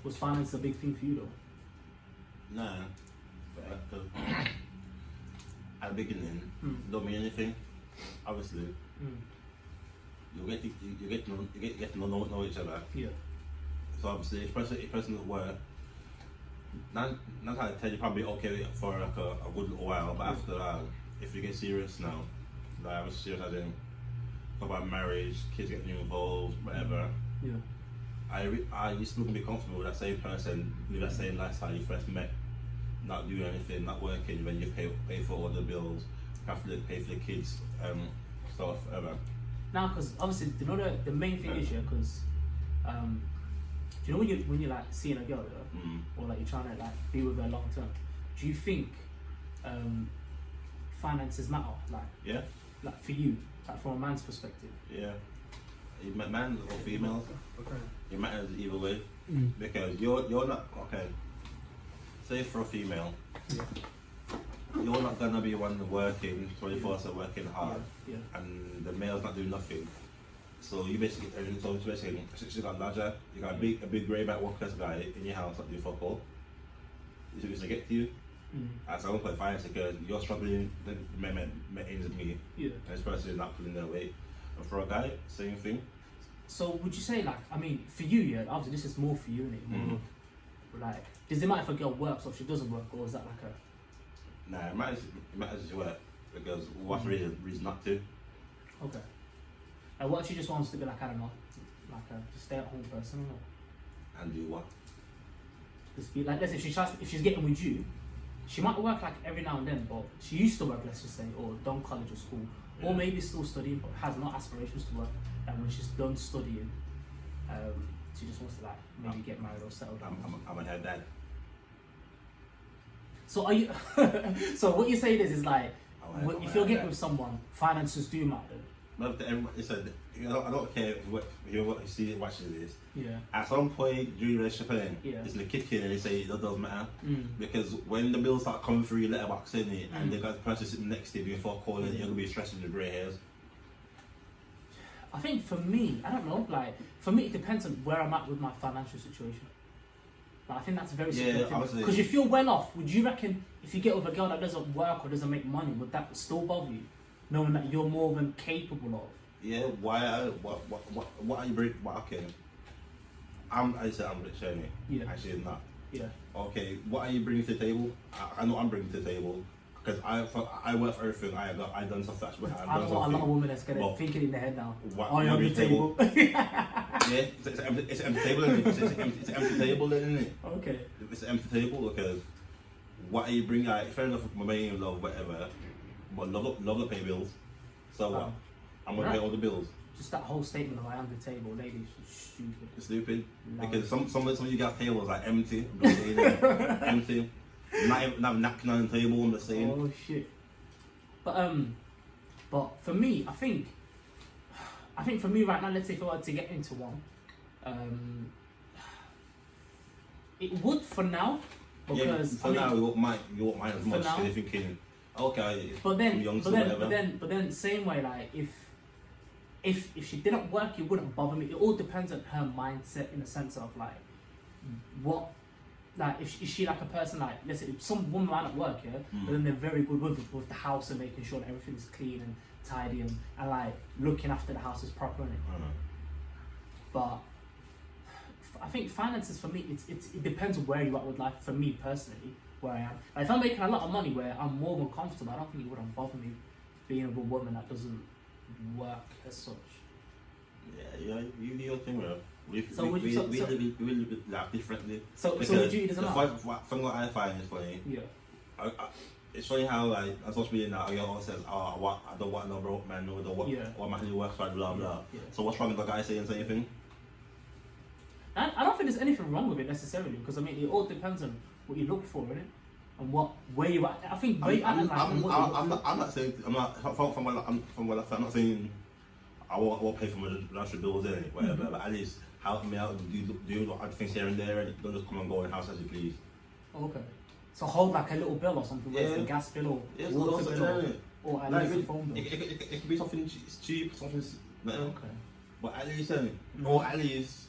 Was finance a big thing for you though? Nah, but at the beginning, don't mean anything. Obviously, you get to know each other. Yeah. So obviously, if person at work, not how to tell you probably okay for like a good little while, but after that, if you get serious now, like I'm serious as in talk about marriage, kids getting involved, whatever. Yeah. You still can be comfortable with that same person, with that same lifestyle you first met, not doing anything, not working, when you pay for all the bills, have to pay for the kids, stuff, whatever. Now, because obviously, you know the main thing is here, because do you know when you're like seeing a girl, or like you're trying to like be with her long term, do you think finances matter? Like, yeah, like for you, like from a man's perspective. Yeah, man or female, Okay. It matters either way, because you're not okay. Say for a female, you're not gonna be one working 24/7, working hard, and the male's not doing nothing. So you basically, so basically, you got Ladger, you got a big greyback workers guy in your house that do fuck all. Is it gonna get to you? At some point, finance because you're struggling, then ends with me, and this person is not pulling their weight. And for a guy, same thing. So would you say, like, I mean, for you, yeah, obviously this is more for you, innit? More like, does it matter if a girl works or if she doesn't work, or is that like a? Nah, it matters if you work, because what's reason not to? Okay. And what if she just wants to be like, I don't know, like a stay-at-home person, or? And do what? Just be like, let's say if she's getting with you, she might work like every now and then, but she used to work, let's just say, or done college or school, or maybe still studying, but has no aspirations to work. And when she's done studying, she just wants to like maybe get married or settle down. I'm a head dad. So are you? So what you're saying is like, if you're getting with someone, finances do matter. But everyone, I don't care if you see watching this. Yeah. At some point during the relationship, it's the kick in and they say it doesn't matter. Because when the bills start coming through your letterbox in it, and they got the person sitting next to you before calling, you're gonna be stressing the grey hairs. I think for me, I don't know. Like for me, it depends on where I'm at with my financial situation. Like, I think that's very subjective. Because if you're well off, would you reckon if you get with a girl that doesn't work or doesn't make money, would that still bother you, knowing that you're more than capable of? Yeah. Why? What are you bringing? Okay. I said I'm rich, ain't it? Yeah. Actually, not. Yeah. Okay. What are you bringing to the table? I know I'm bringing to the table. Because I work for everything I done stuff that's what I know a lot of women that's gonna think it in their head now. What you're on the table? Yeah, it's an empty table, isn't it? It's an empty table, isn't it? Okay. It's an empty table because what are you bringing? Fair enough, my main love, whatever, but love to pay bills. So what? I'm gonna pay all the bills. Just that whole statement of I am the table, ladies, stupid. It's stupid. Because some of you guys' tables are empty, empty. Not even have a napkin on the table, I'm just saying. Oh shit. But for me, I think for me right now, let's say if I were to get into one, it would for now. Because for now you won't mind as much because you're thinking, okay, but then same way, like if she didn't work, it wouldn't bother me. It all depends on her mindset in the sense of like what. Like, is she like a person like, let's say, some woman might not work, but then they're very good with the house and making sure that everything's clean and tidy and like looking after the house is proper, innit? But I think finances for me, it depends on where you're at with life. For me personally, where I am, like, if I'm making a lot of money where I'm more than comfortable, I don't think it wouldn't bother me being with a woman that doesn't work as such. Yeah, you do your thing, bro. We live it differently. So would you doesn't matter? Thing what I find is funny. Yeah. It's funny how like on social media now, everyone always says, I don't want no broke man, no, I don't want man who works hard, blah blah. So what's wrong with the guy saying anything? I don't think there's anything wrong with it necessarily, because I mean it all depends on what you look for, innit? And where you at. I think where you at in life. I'm not saying I'm not saying I won't pay for my natural bills, innit? Whatever, but at least help me out, do other things here and there, and don't just come and go in the house as you please. Okay. So hold like a little bill or something, whether it's a gas bill or water bill, or at least a phone bill. It could be something cheap, something. Okay. But at least, or at least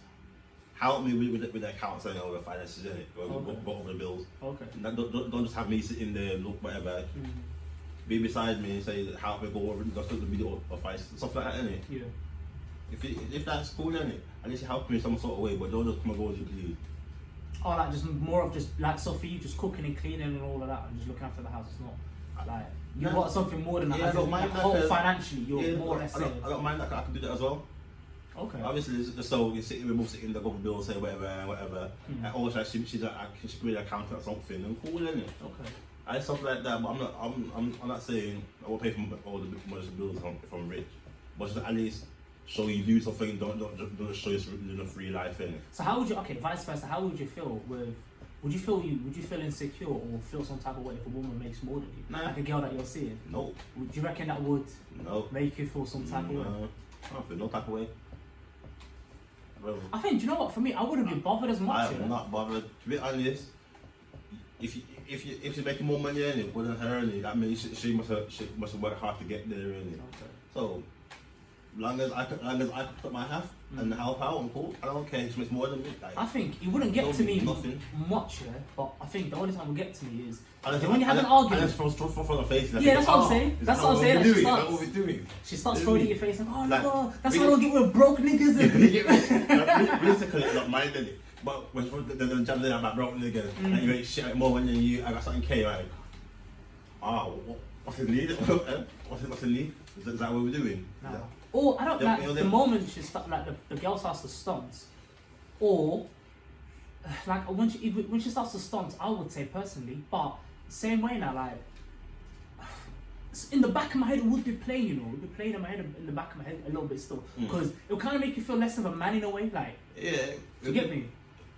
help me with the accounts and all the finances, innit? Go over the bills. Okay. Don't just have me sitting there, look, whatever. Be beside me and say, help me go over the video or advice, stuff like that, innit? Yeah. If that's cool, innit? At least you help me in some sort of way, but don't just come and go as you please. Oh, like just more of just like, so for you, just cooking and cleaning and all of that, and just looking after the house. It's not like you got something more than that. Yeah, I don't mind that. Financially, you're more or less. I don't mind that. I can do that as well. Okay. Obviously, so we're both sitting there, go for bills, say whatever. And also, she could be an accountant or something. And cool, innit? Okay. I stuff like that, but I'm not saying I will pay for all the most bills if I'm rich, but just at least show you do something. Don't just show you living a free life, innit? So how would you? Okay, vice versa. How would you feel with? Would you feel insecure or feel some type of way if a woman makes more than you? Nah. Like a girl that you're seeing? No. Would you reckon that would make you feel some type of way? I don't feel no type of way. I think, do you know what? For me, I wouldn't be bothered as much. I'm not bothered. To be honest, if she's making more money than it, than her earning, that means she must have worked hard to get there, innit? Okay. So, long as I can put my half and help out and cool, I don't care if she makes more than me. Like, I think it wouldn't get to me much, but I think the only time it will get to me is when you have an argument. And it's from the face. Yeah, that's what I'm saying. That's what I'm saying. That's what we're doing. She starts throwing in your face like, oh no, that's why I don't get with broke niggas. Basically, I'm not minding it. But when the jump in about broke niggas, and you make shit more money than you, I got something K, like, what's the need? What's the need? Is that what we're doing? No. Or I don't like the moment she start like the girl starts to stunt, or like when she starts to stunt, I would say personally, but same way now, like in the back of my head it would be playing, it would be playing in my head, in the back of my head a little bit still, because it will kind of make you feel less of a man in a way, like. Yeah. You get me?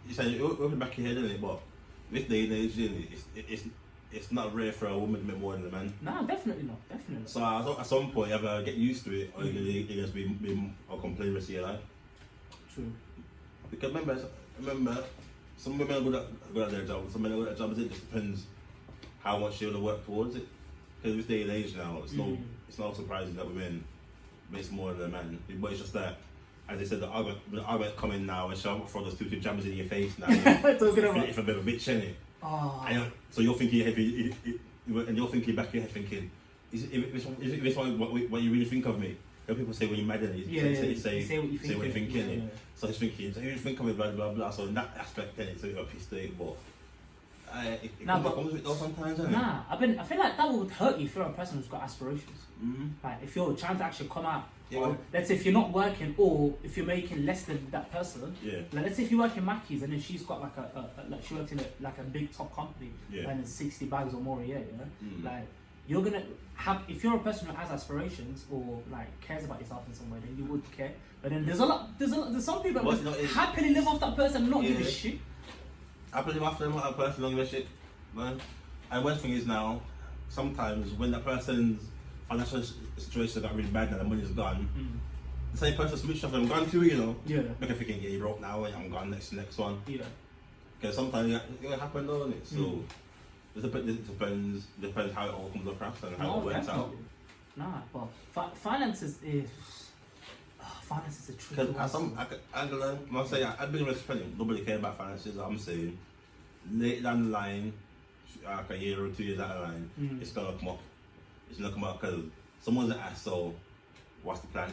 You say you're in the back of your head, isn't it? But this day and age, it's not rare for a woman to make more than a man. Nah, definitely not. Definitely. So at some point, you either get used to it, or you're going to be or complain the rest of your life. True. Because remember, some women are good at their job, some men are good at jobs. It just depends how much you want to work towards it. Because this day and age now, it's not surprising that women make more than a man. But it's just that, as I said, the argument's coming now, and she'll throw those two jammers in your face now. If a bit of a bitch, innit? Oh. So you're thinking, and you're thinking back in your head thinking, is this what you really think of me? You know, people say when you're mad at it, say what you're thinking. Yeah. So he's thinking, so you think of me, blah blah blah. So in that aspect, then it's a bit of a piss take, but it comes with it though sometimes, isn't it? Nah, I feel like that would hurt you if you're a person who's got aspirations. Like if you're trying to actually come out. Or, let's say if you're not working, or if you're making less than that person. Yeah. Like let's say if you work in Mackey's and then she's got like she works in a big top company and it's 60 bags or more a year, like you're gonna have, if you're a person who has aspirations or like cares about yourself in some way, then you would care. But then there's some people that happily live off that person and not give a shit. Happily live off them that person, don't give a shit, man. And one thing is now, sometimes when that person's financial situation got really bad and the money's gone, the same person switched off and I'm gone too, Make her thinking, you broke now and I'm gone, next one. Yeah. Because sometimes it happen, doesn't it? So it depends how it all comes across and how it works out. Nah, but finances is a tricky one. Because I've been respecting, nobody cares about finances. I'm saying later down the line, like a year or 2 years down the line, it's gonna come up. It's gonna come up because someone's gonna ask, so what's the plan?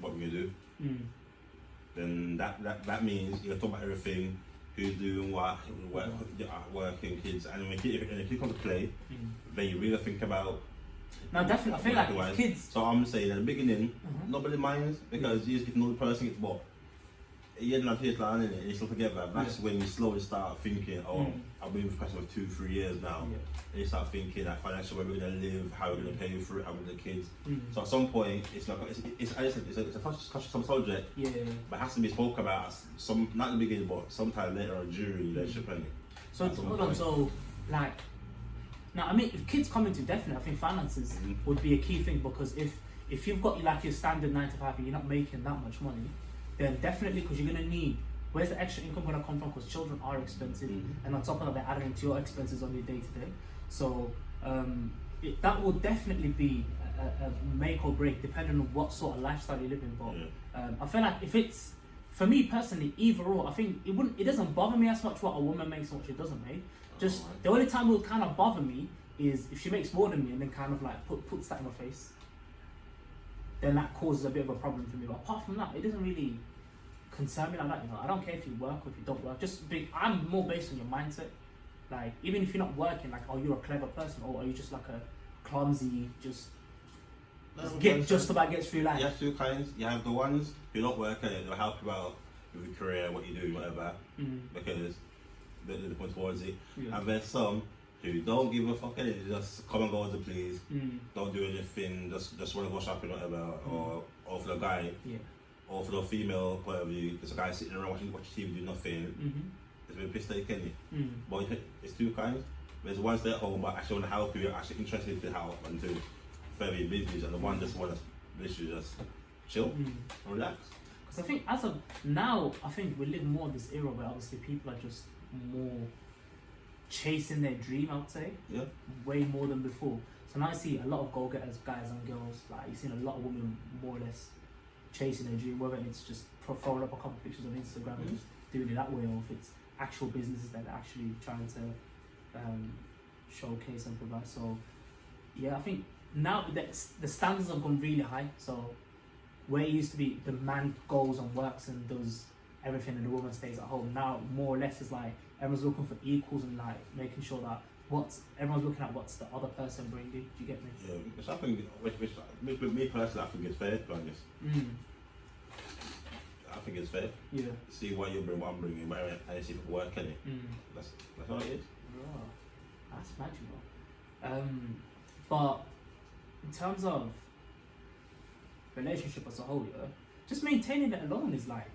What we gonna do? Then that means you're talking about everything, who's doing what, working, kids, and when a kid comes to play, then you really think about. No, definitely. I feel like kids. So I'm saying at the beginning, nobody minds because you just get to know the person. Gets what. You end up here planning it and you still together. That's when you slowly start thinking, I've been with the person for 2-3 years now. And you start thinking that financially where we're gonna live, how we're gonna pay for it, how we're gonna kids. So at some point it's like it's a touch some subject. But it has to be spoke about not in the beginning but sometime later on during the relationship. So hold on, so like now I mean if kids come into, definitely I think finances would be a key thing, because if you've got like your standard 9 to 5 and you're not making that much money, then definitely, because you're going to need, where's the extra income going to come from? Because children are expensive, and on top of that, they're adding into your expenses on your day to day. So that will definitely be a make or break depending on what sort of lifestyle you live in. But I feel like if it's, for me personally, either or, I think it doesn't bother me as much what a woman makes and what she doesn't make. Just the only time it would kind of bother me is if she makes more than me and then kind of like puts that in my face. Then that causes a bit of a problem for me. But apart from that, it doesn't really concern me like that. You know, I don't care if you work or if you don't work. I'm more based on your mindset. Like, even if you're not working, like, oh, you're a clever person, or are you just like a clumsy, just about gets through life? You have two kinds. You have the ones who don't work and they'll help you out with your career, what you do, whatever, because they're looking towards it. Yeah. And there's some who don't give a fuck, and they just come and go as they please, don't do anything, just want to go shopping, whatever, or for the guy, or for the female, whatever, there's a guy sitting around watching TV, do nothing. It's been pissed at you, but it's two kinds. There's the ones that at home but actually want to help you, actually interested to help and to further your business, and the one just want to literally just chill, relax. Because I think as of now, I think we live more in this era where obviously people are just more chasing their dream, I would say. Yeah. Way more than before. So now I see a lot of go-getters, guys and girls, like you've seen a lot of women more or less chasing their dream, whether it's just throwing up a couple of pictures on Instagram and just doing it that way, or if it's actual businesses that are actually trying to showcase and provide. So yeah, I think now the standards have gone really high. So where it used to be the man goes and works and does everything and the woman stays at home, now more or less is like everyone's looking for equals and like making sure that everyone's looking at what's the other person bringing. Do you get me? Yeah, which I think, with me personally, I think it's fair, to be honest. I think it's fair. Yeah. See what you bring, what I'm bringing, and see if it works, can it? That's all it is. Oh, that's magical. But in terms of relationship as a whole, yeah, just maintaining it alone is like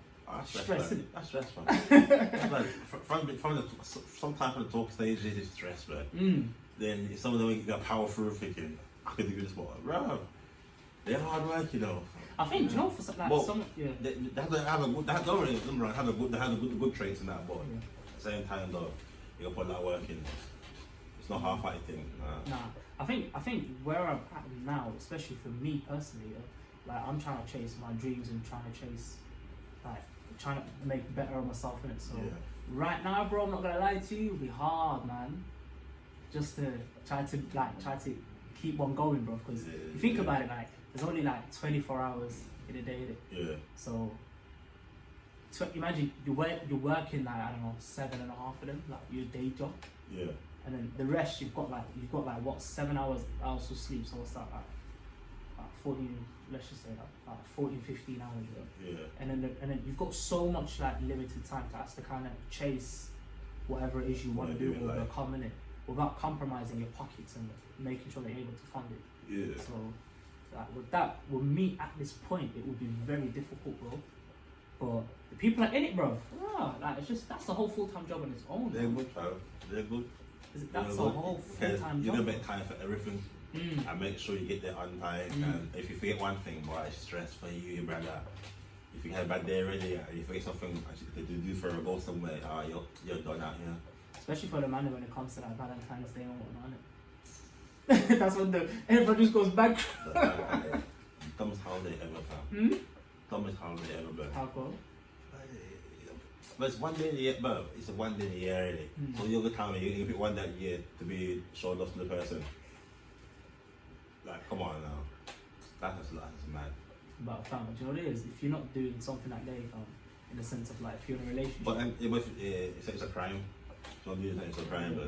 stressing. That's stressful. That's like sometimes from the talk stage it's stress, man. Then some of them get power through thinking, I could do this more, bro. They're hard work, you know. I think, you know, for like some, they have a good traits in that, but at the same time though, you gotta put a lot of work in. It's not half-hearted thing. Nah, I think where I'm at now, especially for me personally, like I'm trying to chase my dreams and trying to make better of myself in it. So right now, bro, I'm not gonna lie to you, it'll be hard, man. Just to try to keep on going, bro. Because if you think about it, like there's only like 24 hours in a day. Yeah. So imagine you're working like, I don't know, 7.5 of them, like your day job. Yeah. And then the rest you've got like what, 7 hours of sleep. So what's that, like 14? Let's just say like 14, 15 hours. Yeah. And then you've got so much like limited time to kind of chase whatever it is you want to do or become in it, without compromising your pockets and making sure they're able to fund it. Yeah. So with me at this point, it would be very difficult, bro. But the people are in it, bro. Like that's the whole full-time job on its own. They're good, bro. They're good. That's a whole full-time job. You're gonna make time for everything. And make sure you get there on time. And if you forget one thing, boy, it's stress for you, brother. If you had a bad day already, and you forget something to do for a go somewhere, you're done out here. Especially for the man when it comes to like Valentine's Day and whatnot. That's when everybody just goes back. Dumbest holiday ever, fam. Dumbest holiday ever, bro. How come? But it's 1 day in a year, bro. It's a 1 day in a year, really. So you're gonna tell me you pick one that year to be showing love to the person. Like, come on now. That's mad. But fam, do you know what it is? If you're not doing something that day, fam, in the sense of like if you're in a relationship. But it's a crime. Don't do it's a crime, but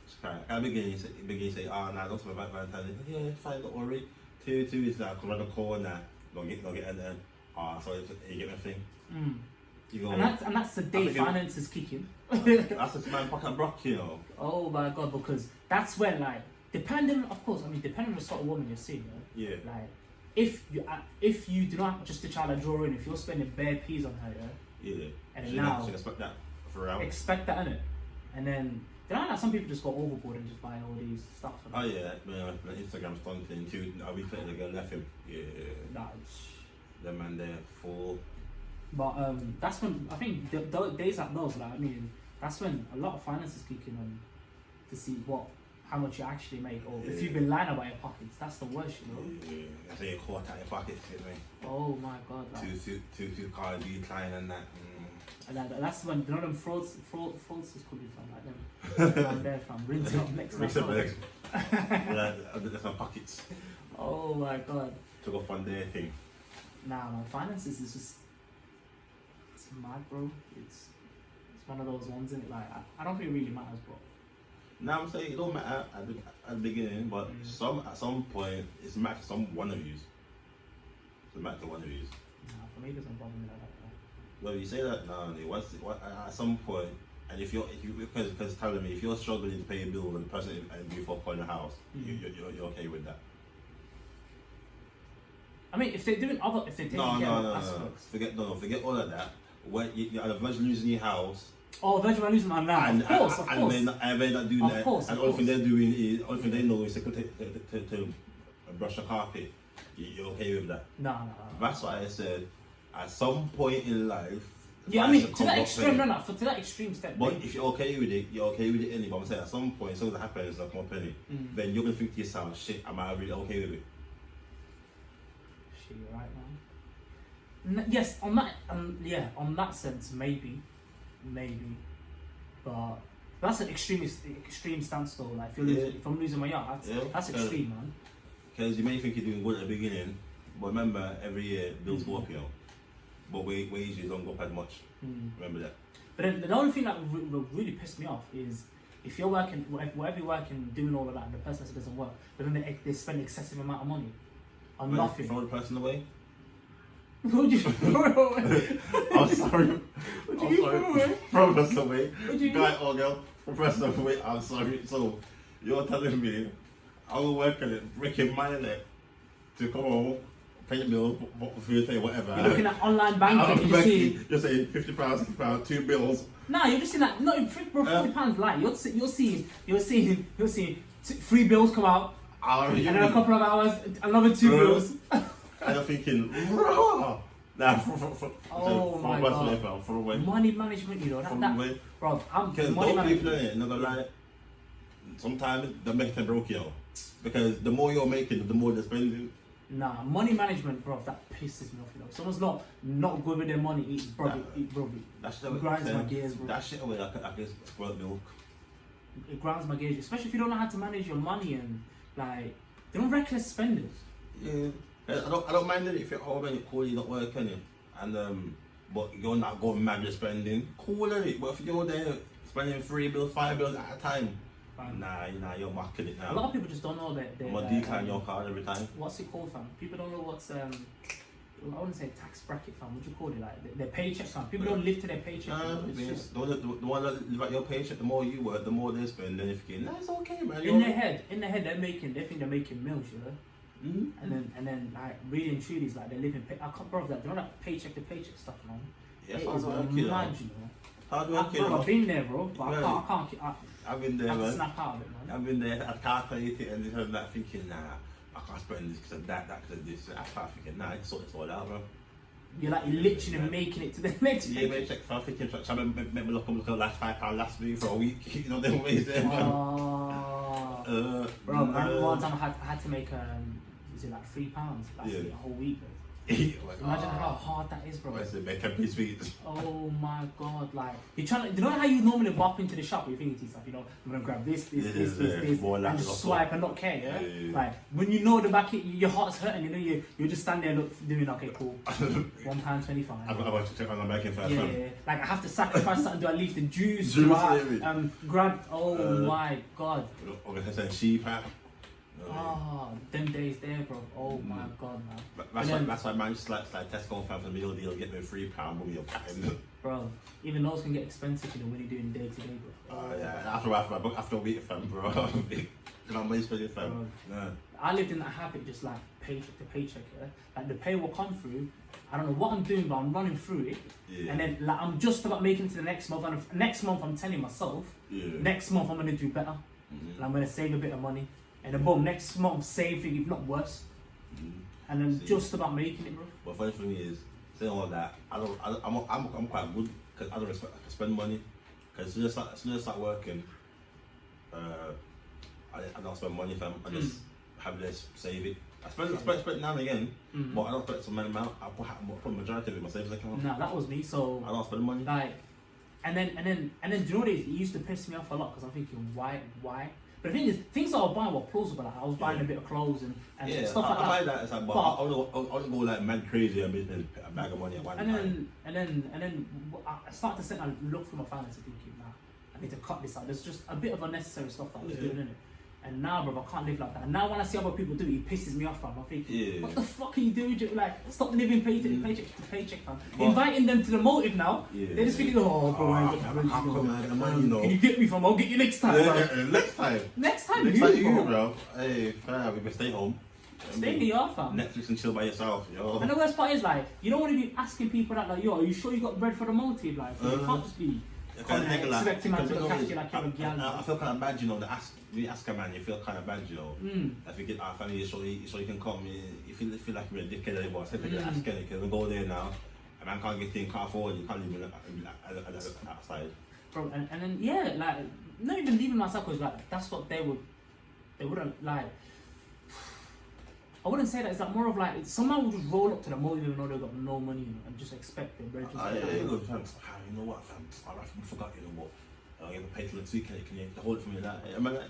it's a crime. At the beginning, you say, oh, nah, don't talk about Valentine's Day. Yeah, fine, don't worry. Two is like, come around the corner, don't get in there. So you get my thing. You go, and that's the day finances kicking. That's a man pocket broke, you know. Oh my god, because that's when like depending on the sort of woman you're seeing, yeah. Like if you do not just to try to draw in, if you're spending bare peas on her, yeah. And then now expect that for hours. Expect that, innit? And then like some people just go overboard and just buy all these stuff. Oh yeah, my Instagram stunting too. A week later, the girl left him. Yeah. The man there full. But that's when I think days like those, like that's when a lot of finances kick in to see how much you actually make, or if you've been lying about your pockets, that's the worst, you know. Yeah, I say you caught out your pockets, you know. Oh my god. Like, two car decline and that. And that's when, you know, them fraudsters could be from, like them. Down there from rinsing up next to There's some pockets. Oh my god. To go fund their thing. Nah, man, finances is just, it's mad, bro. It's one of those ones, innit? Like, I don't think it really matters, bro. Now I'm saying it don't matter at the beginning, but at some point it's matter to one of you. It's matter to one of you. Nah, for me it doesn't bother me like that. Well, you say that now, at some point, and because telling me if you're struggling to pay a bill and the person and you for in the house, you're okay with that. I mean, if they're taking care of aspects. Forget all of that. When you're eventually losing your house. Oh, eventually losing my life. Of course. And they're not doing that. And all thing they're doing is, all thing they know is to brush the carpet. You're okay with that? No. That's why I said, at some point in life. Yeah, I mean, to that extreme step. But if you're okay with it, you're okay with it anyway. But I'm saying at some point, something that happens, like come up in it, then you're gonna think to yourself, shit, am I really okay with it? Shit, you're right, man. Yes, on that sense, maybe, but that's an extreme stance though. Like if I'm losing my yard, that's extreme, man. Because you may think you're doing good at the beginning, but remember every year bills go up, you know. But wages don't go up as much. Remember that. But then the only thing that really pissed me off is if you're working, whatever you're working, doing all of that, and the person says it doesn't work, but then they spend excessive amount of money on nothing. Throw the person away. Would you throw it away? I'm sorry. Would you throw it away? Throw the person away. Would you Guy or girl, throw the person away. I'm sorry. So you're telling me I will work on it, breaking my neck to come home. Pay your bill, whatever. You're looking at online banking. You're saying £50, £60, 2 bills. Nah, you're just seeing that. Not £50 light. You're seeing 3 bills come out, and then a couple of hours, another 2 bills. And you're thinking, nah. My god. Money management, you know that. Bro, because money those people management. Not gonna lie. Sometimes they make them broke, yo. Because the more you're making, the more they're spending. Nah, money management, bro, that pisses me off, you know. If someone's not good with their money, it grinds my gears, bro. That shit away like it's spoiled milk. It grinds my gears, especially if you don't know how to manage your money and, like, they're not reckless spenders. Yeah. I don't mind it if you're home and you're cool, you're not working, and but you're not going mad with spending. Cool, innit? But if you're there spending 3 bills, 5 bills at a time, nah, you're mocking it now. A lot of people just don't know that. I'm gonna decline your card every time. What's it called, fam? People don't know what's I wouldn't say tax bracket, fam. What do you call it? Like their paycheck, fam. People don't live to their paycheck. The one that live at your paycheck, the more you work, the more they spend. Then if you get, nah, it's okay, man. In their head, they think they're making millions, you know. And then like really and truly, it's like they're living. I can't, bro. That they're not that paycheck to paycheck stuff, man. Yeah, it is mad, you know. Hard work, I've been there, bro, but I can't. I've been there, man. Snap out of it, man. I've been there. I calculate it and this and that, thinking, nah, I can't spend this because of that because of this. I start thinking, nah, it's all out, bro. You're like literally making it to the next. Yeah, mate, check for thinking. Try to make me look at the last £5 last week for a week. You know them ways there, man. Bro, I remember one time I had to make is it like £3 last week, a whole week, bro. Imagine how hard that is, bro. Oh my god, like you're trying to, you know how you normally bop into the shop with your fingertips stuff, you know, I'm gonna grab this, and just swipe and not care, yeah? Like when you know the back, your heart's hurting, you know, you just stand there doing okay, cool, £1.25. I've got to check on the banking first. Yeah, like I have to sacrifice something to at least the juice, grab. Oh my god. Sheep. Them days there, bro. Oh my god, man. That's why man just like Tesco and fan for the meal deal, get me £3 when you're packing. Bro, even those can get expensive, you know, when you're doing day to day, bro. Yeah, after a week, fam, bro. I'm wasting fam. Yeah. I lived in that habit, just like paycheck to paycheck. Yeah? Like the pay will come through. I don't know what I'm doing, but I'm running through it. Yeah. And then like I'm just about making it to the next month. And next month, I'm telling myself, next month I'm gonna do better. And I'm gonna save a bit of money. And then boom, next month saving, if not worse. And then just about making it, bro. But funny for me is, saying all that, I'm quite good because I don't spend money. Because as soon as I start working, I don't spend money, fam. I just have this, save it. I spend now and again, but I don't spend some amount. I put majority of it in my savings account. Nah, that was me. So I don't spend money. like, and then do you know what it is? It used to piss me off a lot because I'm thinking, why? But the thing is, things I was buying were plausible. Like I was buying a bit of clothes and stuff like that. I buy that. It's like, but I don't go like mad crazy and spend a bag of money at one time. And then I start to sit and look through my finances thinking, nah, I need to cut this out. There's just a bit of unnecessary stuff that I was doing, innit? And now, bro, I can't live like that. And now when I see other people do it, it pisses me off, fam. I'm thinking, what the fuck are you doing? Like, stop living paycheck to paycheck, fam. Inviting them to the motive now. They're just thinking, oh, bro, I ain't got the money, Can you get me, fam? I'll get you next time, fam. Next time. Next time, you, bro. Hey, fam, we can stay home. Stay in the yard, fam. Netflix and chill by yourself, yo. And the worst part is, like, you don't want to be asking people that, like, yo, are you sure you got bread for the motive? Like, you can't just be expecting man to look after you like you're a gal. I feel kind of bad, you know, we ask a man, you feel kind of bad, you know. If you get our family, so you can come, you feel like you're a dickhead anymore. So if you ask anything, because we go there now, a man can't get in, can't afford, you can't leave outside. Bro, and then, yeah, like, not even leaving myself, because, like, that's what they wouldn't, like, I wouldn't say that. It's like more of like someone would just roll up to the motive even though they've got no money, you know, and just expect their bread. You know what, fam? I forgot, you know what? I'm gonna pay till next week. Can you hold it for me? That I'm like,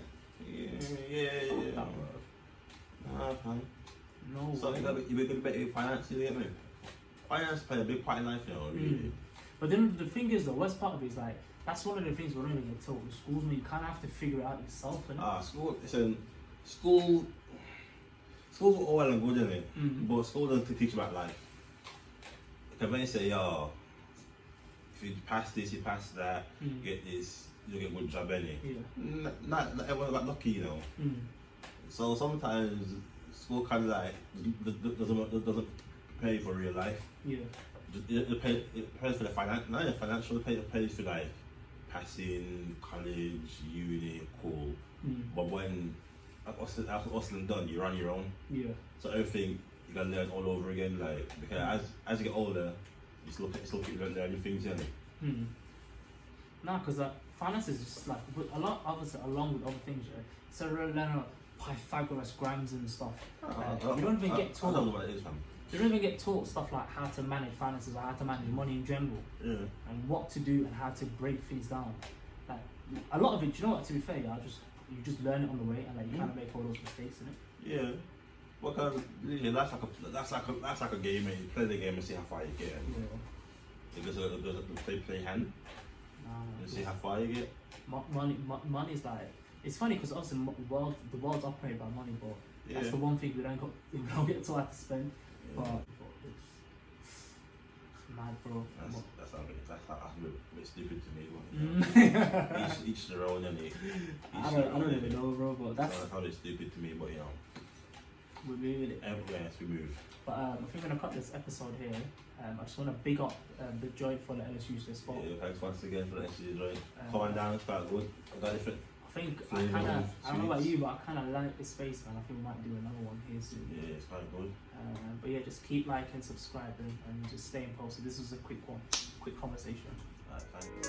yeah. Nah, fam. No. So you be good better financially, you get me? Finance play a big part in life, you know. Really. But then the thing is, the worst part of it is like that's one of the things we don't even get taught in schools. Where you kind of have to figure it out yourself. Schools are all well and good, isn't it? But school doesn't teach about life. Because when they say, yo, if you pass this, you pass that, you get this, you get a good job, innit? Yeah. Not everyone got lucky, you know. So sometimes school kind of like doesn't pay for real life. Yeah. It pays for the financial, it pays for like passing, college, uni, cool. But when after hustle and done, you're on your own. Yeah. So everything you gotta learn all over again. Like because as you get older, you still keep learning things, yeah. Nah, because finance is just like a lot obviously along with other things, right? So learn Pythagoras grams and stuff. You don't even get taught. I don't know what it is, fam. You don't even get taught stuff like how to manage finances or how to manage money in general. Yeah. And what to do and how to break things down. Like a lot of it, you know what? To be fair, you just learn it on the way, and like you kind of make all those mistakes in it. Yeah, because that's like a game, and you play the game and see how far you get. Yeah. It goes a play hand. And see how far you get. Money is like it's funny because obviously the world's operated by money, but that's the one thing we don't get taught how to spend. Yeah. But it's mad, bro. That's a bit stupid to me. Each their own, and I don't even know, bro. But that's a bit stupid to me. But you know, we're moving it. Yes, we move. But I think we're gonna cut this episode here. I just want to big up the joint for letting us use this spot. Yeah, thanks once again for letting us use the joint. Coming down, it's quite good. I got different. I don't know about you, but I kind of like this space, man. I think we might do another one here soon. Yeah, it's quite good. But yeah, just keep liking, subscribing, and just staying posted. This was a quick conversation. Alright, thanks.